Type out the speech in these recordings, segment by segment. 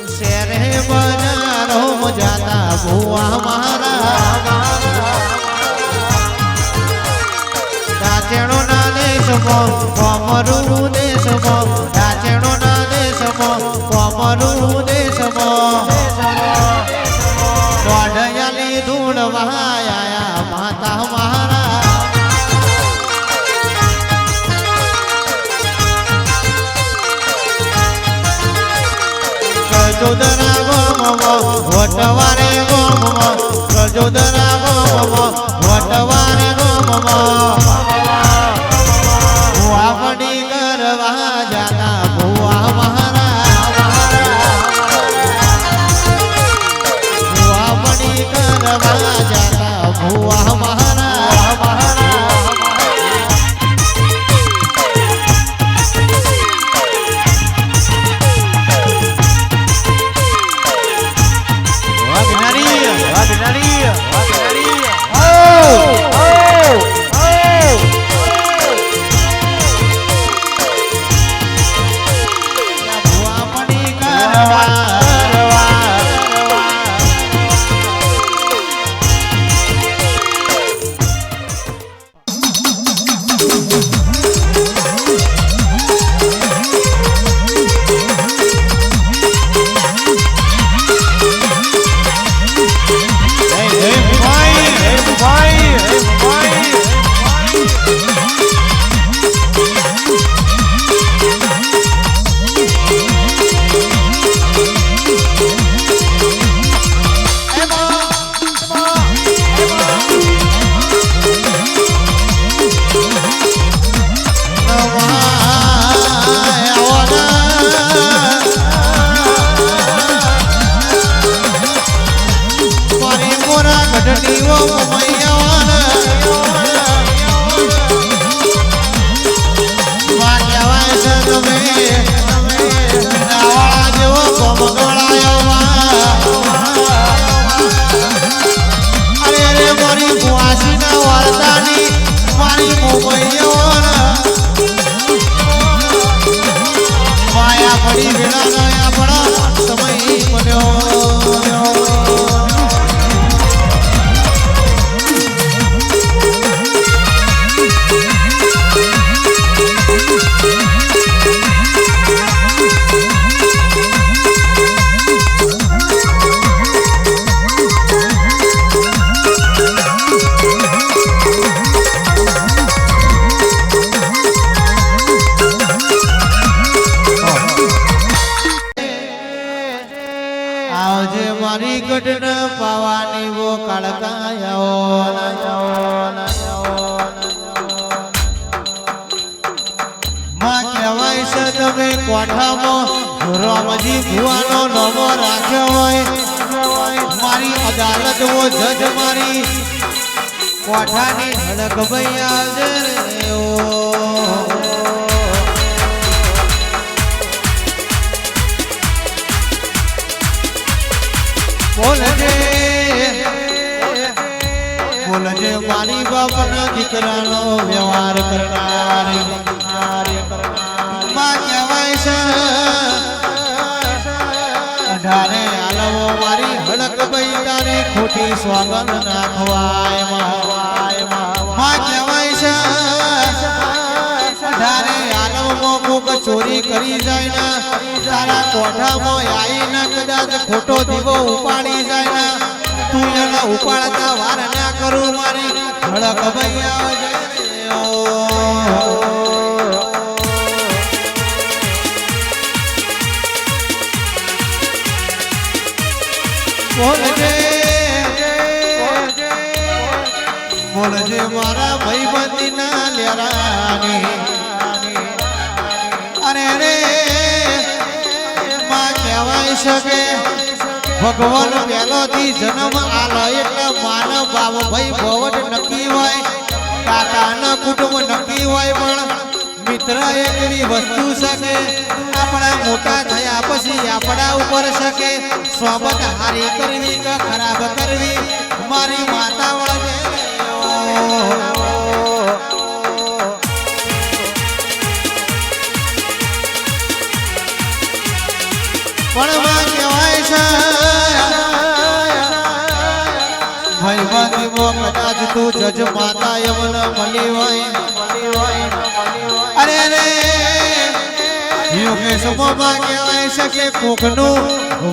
શેરે બજારો જાતા ભુવા મારા દાચેણો ના દેશમાં કોમરું દેશમાં દાચેણો ના દેશમાં કોમરું દેશમાં દોઢયાલી ધૂળ વહાયા માતા મારા કજોદરા ગોમમાં વટવારે ગોમમાં કજોદરા ગોમમાં વટવારે ગોમમાં ભુવા પડી કરવા જાતા ભુવા મારા ભુવા પડી કરવા જાતા ભુવા મારા પડી વેળા આપણા સમય બન્યો મારી ગઢન પાવાની વો કાળકાયો માં કહેવાય છે તમે કોઠામાં રામજી ભુવાનો નમો રાખ્યો હોય મારી અદાલત વો જજ મારી કોઠાની ધડક ભૈયા રે બોલજે મારી બાપના દીકરાનો વ્યવહાર કરનારી માં કહેવાય છે અઢારે આલવો મારી હડક ભાઈ તારી ખોટી સ્વાગત નાખવાય માં કહેવાય છે અઢારે આલવમાં કોક ચોરી કરી જાય ને તારા કોઠામાં આવીને કદાચ ખોટો દીવો ઉપાડી જાય ને તું એના ઉપાડતા વાર ના કરું મારી ધડક ભૈયા બોલજે મારા ભાઈબંધી ના લેરાની અરે રે માં કહેવાય શકે ભગવાન પહેલોથી જન્મ આલો એટલે માનવ ભાવ ભાઈ ભવટ નક્કી હોય કાકાના કુટુંબ નક્કી હોય પણ મિત્ર એક એવી વસ્તુ શકે આપણા મોટા થયા પછી આપણા ઉપર શકે સોબત હારી કરવી કે ખરાબ કરવી મારી માતા વળગે પણ માં કદાચ તું જજ માતા એવન મળી હોય અરે રે યોગેશ મોમાં કહેવાય છે કે કોકનું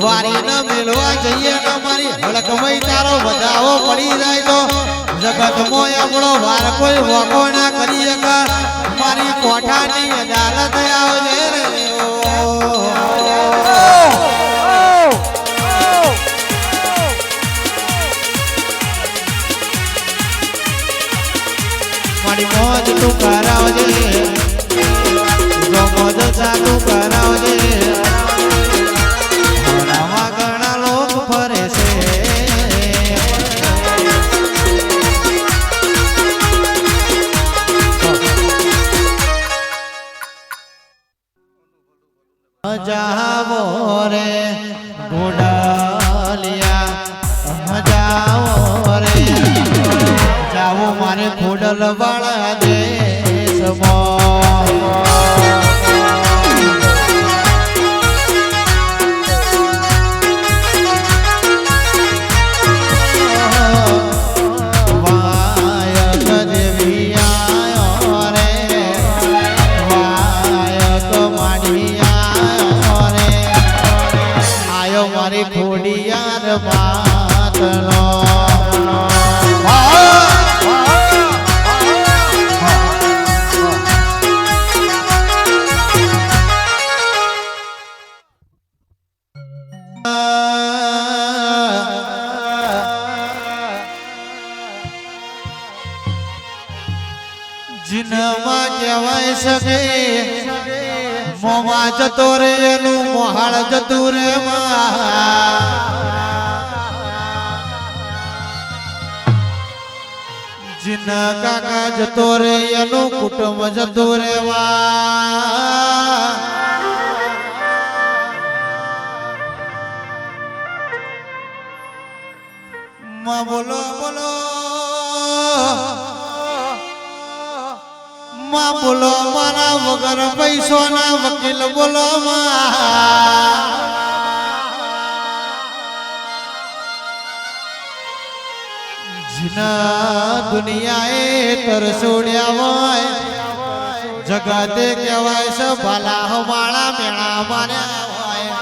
વારી ન મેળવા જઈએ ને મારી હળકમય તારો વધાવો પડી જાય તો જગત મોય આપણો વાર કોઈ વખો ના કરી શકા મારી કોઠાની અદાલત આવજે રે મારી મોજ તું કરાવજે મોજ સાધુ કરાવજે આવા ઘણા લોક ફરે છે જાવો રે ઘોડાલિયા જાવો રે જાવો મારે ખોડલ વાળા દેશમાં ખોડિયાર માતનો જીનમાં કહેવાય શકે મોમાં જતો રે એનું મોહાળ જતું રે જીના કાકા જતો રે એનું કુટુંબ જતું રેવા માં બોલો બોલો માં બોલો મારા વગર પૈસો ના વકીલ બોલો જીના દુનિયાએ તરસોડ્યા હોય જગતે કહેવાય છે ભલા હમાળા મેળા માર્યા હોય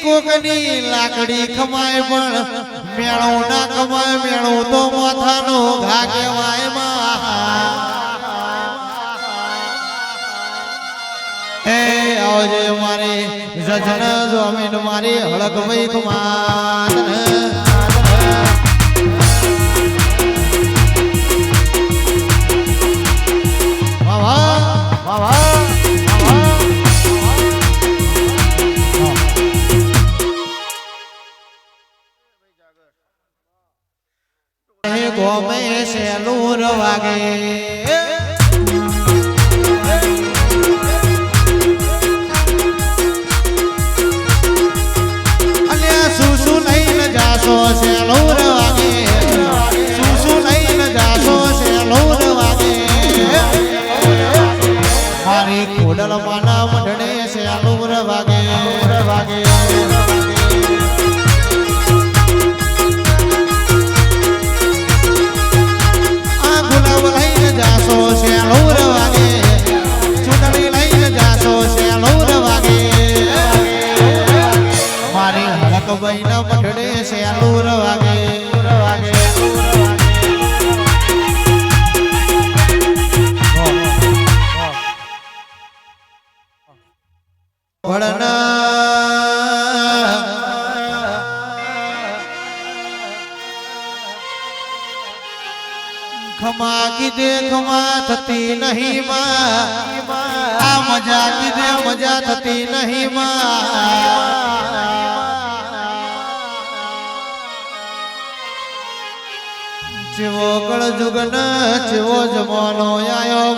કોકની લાકડી ખમાય પણ મેળો ના કમાય મેળો તો માથાનો ઘા કહેવાય હે આવજે મારી જજન જમીન મારી હળક વૈ કુમાર ગોમે સેલુર વાગે અલ્યા સુસુ લઈને જાસો સેલુર વાગે સુસુ લઈને જાસો સેલુર વાગે મારી ખોડલ માના મઢડે સેલુર વાગે વાગે જાસો સેલુર વાગે ચૂંટણી લઈને જાસો સેલુર વાગે મારી હળક બૈના મઢડે સેલુર વાગે ખમા કીધે ખમા થતી નહીં માં આ મજા કીધે મજા થતી નહીં માં જેવો કળજુગ ન જેવો જમાનો આયો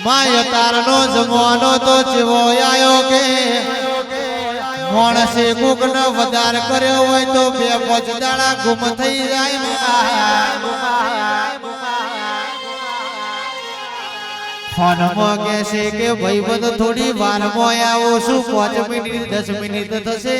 માય તારનો જમાનો તો જેવો આયો કે માણસે કોક ન વધાર કર્યો હોય તો 2-5 દાડા ગુમ થઈ જાય ફોનમાં કહે છે કે ભાઈ બધો થોડી વારમાં આવો છું 5 મિનિટ 10 મિનિટ થશે